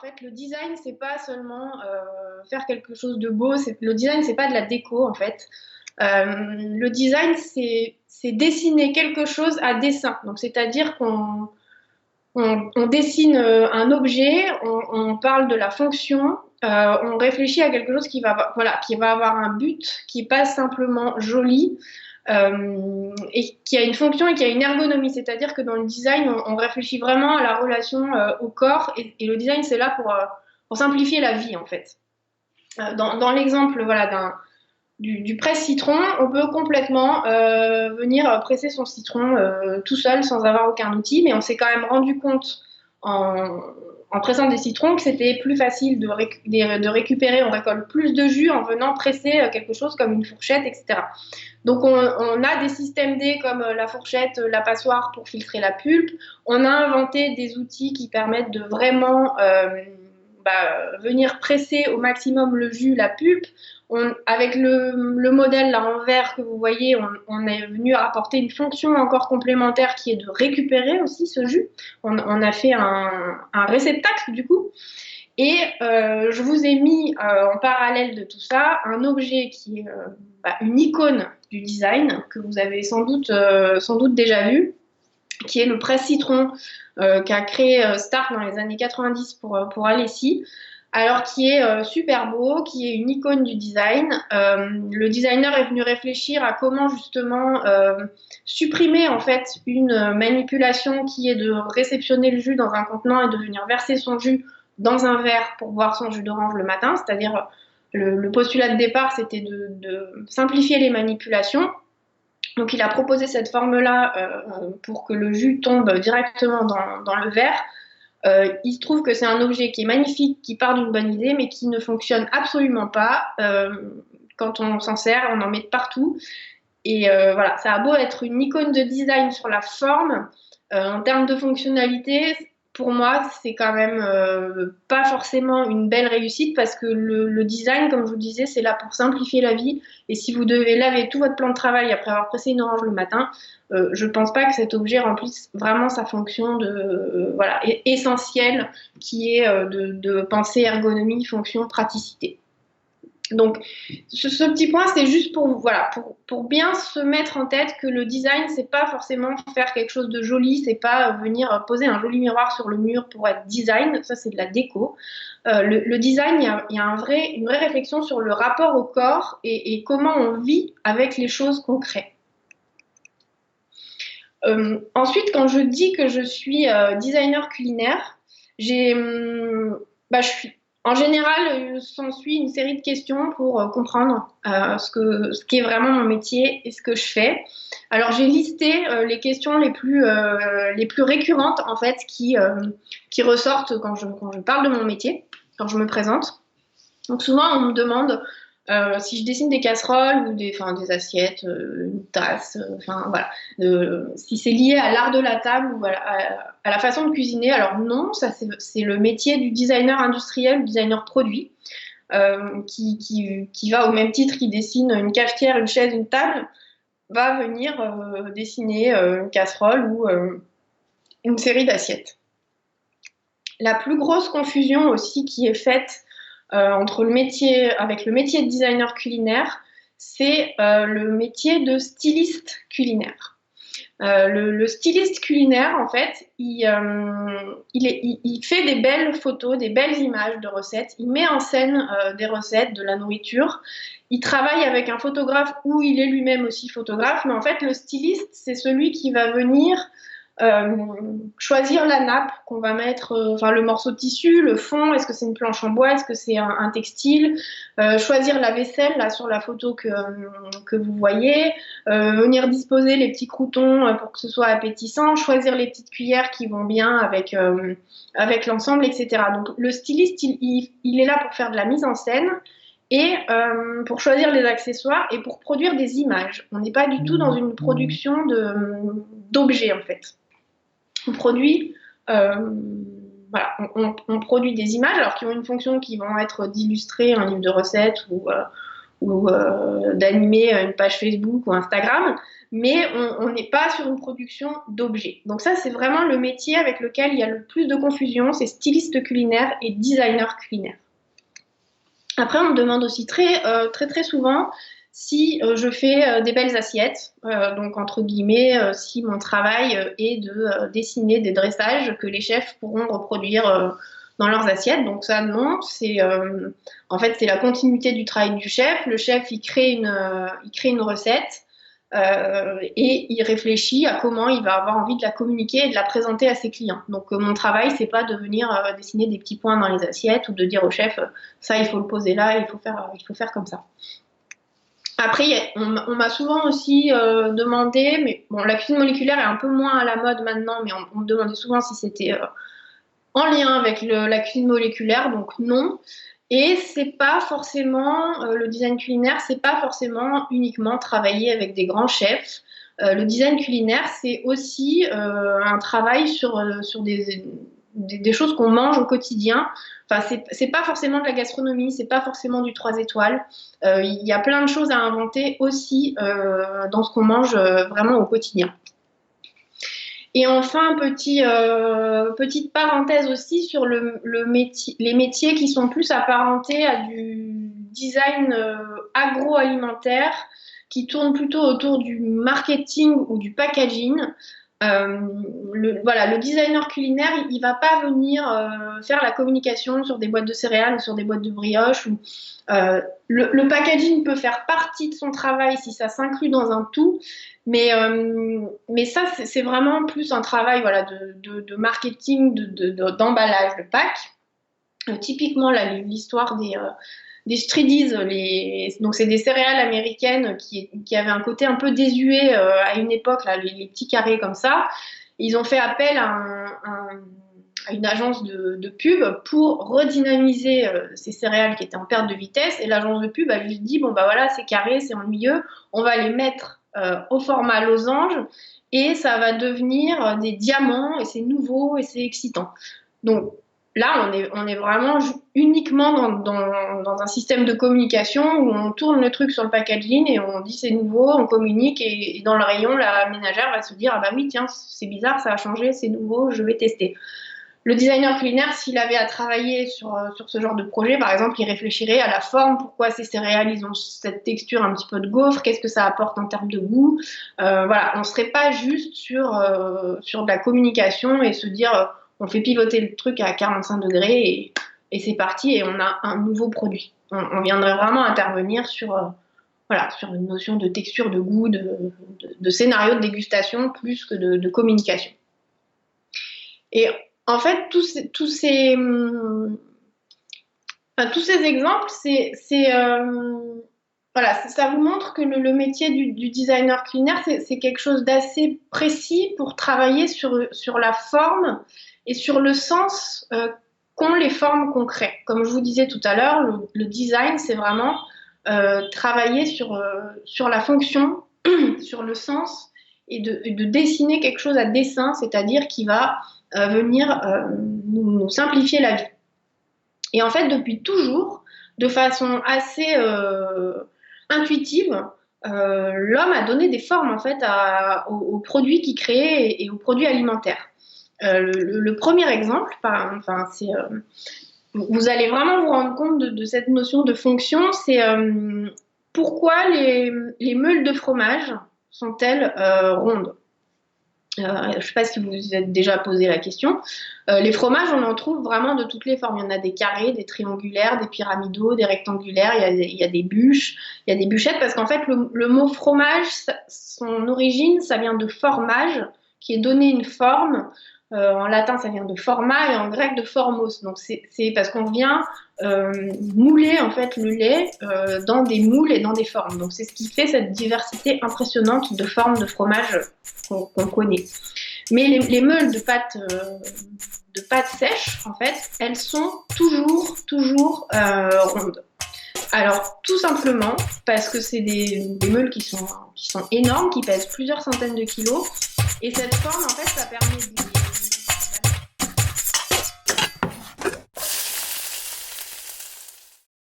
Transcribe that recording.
fait, le design, c'est pas seulement faire quelque chose de beau. Le design, c'est pas de la déco, en fait. Le design, c'est dessiner quelque chose à dessin. Donc, c'est-à-dire qu'on dessine un objet, on parle de la fonction, on réfléchit à quelque chose qui va avoir un but, qui n'est pas simplement joli, et qui a une fonction et qui a une ergonomie. C'est-à-dire que dans le design, on réfléchit vraiment à la relation au corps, et le design, c'est là pour simplifier la vie, en fait. Dans l'exemple du presse-citron, on peut complètement venir presser son citron tout seul sans avoir aucun outil, mais on s'est quand même rendu compte en, en pressant des citrons que c'était plus facile de récupérer, on récolte plus de jus en venant presser quelque chose comme une fourchette, etc. Donc on a des systèmes D comme la fourchette, la passoire pour filtrer la pulpe. On a inventé des outils qui permettent de vraiment venir presser au maximum le jus, la pulpe. Avec le modèle là en vert que vous voyez, on est venu apporter une fonction encore complémentaire qui est de récupérer aussi ce jus. On a fait un réceptacle du coup. Et je vous ai mis en parallèle de tout ça un objet qui est une icône du design que vous avez sans doute déjà vu, qui est le presse-citron qu'a créé Stark dans les années 90 pour Alessi. Alors qui est super beau, qui est une icône du design. Le designer est venu réfléchir à comment justement supprimer en fait une manipulation qui est de réceptionner le jus dans un contenant et de venir verser son jus dans un verre pour boire son jus d'orange le matin. C'est-à-dire le postulat de départ, c'était de simplifier les manipulations. Donc il a proposé cette forme-là pour que le jus tombe directement dans le verre. Il se trouve que c'est un objet qui est magnifique, qui part d'une bonne idée, mais qui ne fonctionne absolument pas. Quand on s'en sert, on en met partout. Et voilà, ça a beau être une icône de design sur la forme, en termes de fonctionnalité, pour moi, c'est quand même pas forcément une belle réussite parce que le design, comme je vous disais, c'est là pour simplifier la vie. Et si vous devez laver tout votre plan de travail après avoir pressé une orange le matin, je pense pas que cet objet remplisse vraiment sa fonction essentielle qui est de penser ergonomie, fonction, praticité. Donc, ce petit point, c'est juste pour bien se mettre en tête que le design, c'est pas forcément faire quelque chose de joli, c'est pas venir poser un joli miroir sur le mur pour être design, ça c'est de la déco. Le design, il y a une vraie réflexion sur le rapport au corps et comment on vit avec les choses qu'on crée. Ensuite, quand je dis que je suis designer culinaire, en général, s'ensuit une série de questions pour comprendre ce qu'est vraiment mon métier et ce que je fais. Alors, j'ai listé les questions les plus récurrentes, en fait, qui ressortent quand je parle de mon métier, quand je me présente. Donc, souvent, on me demande si je dessine des casseroles ou des assiettes, une tasse, si c'est lié à l'art de la table ou à la façon de cuisiner. Alors non, ça c'est le métier du designer industriel, du designer produit, qui va au même titre qu'il dessine une cafetière, une chaise, une table, va venir dessiner une casserole ou une série d'assiettes. La plus grosse confusion aussi qui est faite avec le métier de designer culinaire, c'est le métier de styliste culinaire. Le styliste culinaire, en fait, il fait des belles photos, des belles images de recettes, il met en scène des recettes, de la nourriture, il travaille avec un photographe ou il est lui-même aussi photographe, mais en fait, le styliste, c'est celui qui va venir choisir la nappe qu'on va mettre, le morceau de tissu, le fond, est-ce que c'est une planche en bois, est-ce que c'est un textile, choisir la vaisselle là sur la photo que vous voyez, venir disposer les petits croûtons pour que ce soit appétissant, choisir les petites cuillères qui vont bien avec l'ensemble, etc. Donc le styliste, il est là pour faire de la mise en scène et pour choisir les accessoires et pour produire des images. On n'est pas du tout dans une production d'objets en fait. On produit, on produit des images alors qui ont une fonction qui vont être d'illustrer un livre de recettes ou d'animer une page Facebook ou Instagram, mais on n'est pas sur une production d'objets. Donc ça, c'est vraiment le métier avec lequel il y a le plus de confusion, c'est styliste culinaire et designer culinaire. Après, on me demande aussi très souvent si je fais des belles assiettes, donc entre guillemets, si mon travail est de dessiner des dressages que les chefs pourront reproduire dans leurs assiettes. Donc ça, non, en fait, c'est la continuité du travail du chef. Le chef, il crée une recette. Et il réfléchit à comment il va avoir envie de la communiquer et de la présenter à ses clients. Donc mon travail, c'est pas de venir dessiner des petits points dans les assiettes ou de dire au chef ça il faut le poser là, il faut faire comme ça. Après, on m'a souvent aussi demandé, mais bon, la cuisine moléculaire est un peu moins à la mode maintenant, mais on me demandait souvent si c'était en lien avec la cuisine moléculaire, donc non. Et c'est pas forcément le design culinaire, c'est pas forcément uniquement travailler avec des grands chefs. Le design culinaire, c'est aussi un travail sur des choses qu'on mange au quotidien. Enfin, c'est pas forcément de la gastronomie, c'est pas forcément du 3 étoiles. Il y a plein de choses à inventer aussi dans ce qu'on mange vraiment au quotidien. Et enfin, petite parenthèse aussi sur les métiers qui sont plus apparentés à du design agroalimentaire, qui tournent plutôt autour du marketing ou du packaging. Le designer culinaire, il va pas venir faire la communication sur des boîtes de céréales ou sur des boîtes de brioche. Le packaging peut faire partie de son travail si ça s'inclut dans un tout, mais ça, c'est vraiment plus un travail de marketing, d'emballage, de pack. Typiquement, l'histoire des Streeties, donc c'est des céréales américaines qui avaient un côté un peu désuet à une époque, là, les petits carrés comme ça. Ils ont fait appel à une agence de pub pour redynamiser ces céréales qui étaient en perte de vitesse. Et l'agence de pub a juste dit, bon bah voilà, c'est carré, c'est ennuyeux, on va les mettre au format losange et ça va devenir des diamants et c'est nouveau et c'est excitant. Donc là, on est vraiment uniquement dans un système de communication où on tourne le truc sur le packaging et on dit c'est nouveau, on communique et dans le rayon, la ménagère va se dire ah bah oui tiens c'est bizarre, ça a changé, c'est nouveau, je vais tester. Le designer culinaire, s'il avait à travailler sur ce genre de projet, par exemple, il réfléchirait à la forme, pourquoi ces céréales, ils ont cette texture un petit peu de gaufre, qu'est-ce que ça apporte en termes de goût. Voilà, on ne serait pas juste sur de la communication et se dire on fait pivoter le truc à 45 degrés et c'est parti et on a un nouveau produit. On viendrait vraiment intervenir sur une notion de texture, de goût, de scénario de dégustation plus que de communication. Et en fait, tous ces exemples, ça vous montre que le métier du designer culinaire, c'est quelque chose d'assez précis pour travailler sur la forme et sur le sens qu'ont les formes qu'on crée. Comme je vous disais tout à l'heure, le design, c'est vraiment travailler sur la fonction, sur le sens et de dessiner quelque chose à dessin, c'est-à-dire qui va venir nous simplifier la vie. Et en fait, depuis toujours, de façon assez intuitive, l'homme a donné des formes en fait aux produits qu'il créait et aux produits alimentaires. Le premier exemple, c'est vous allez vraiment vous rendre compte de cette notion de fonction, c'est pourquoi les meules de fromage sont-elles rondes. Je ne sais pas si vous vous êtes déjà posé la question. Les fromages, on en trouve vraiment de toutes les formes. Il y en a des carrés, des triangulaires, des pyramidaux, des rectangulaires. Il y a des bûches, il y a des bûchettes, parce qu'en fait, le mot fromage, son origine, ça vient de formage, qui est donné une forme. En latin, ça vient de forma et en grec de formos. Donc, c'est parce qu'on vient mouler en fait le lait dans des moules et dans des formes. Donc, c'est ce qui fait cette diversité impressionnante de formes de fromage qu'on connaît. Mais les meules de pâte sèche, en fait, elles sont toujours rondes. Alors, tout simplement parce que c'est des meules qui sont énormes, qui pèsent plusieurs centaines de kilos. Et cette forme, en fait, ça permet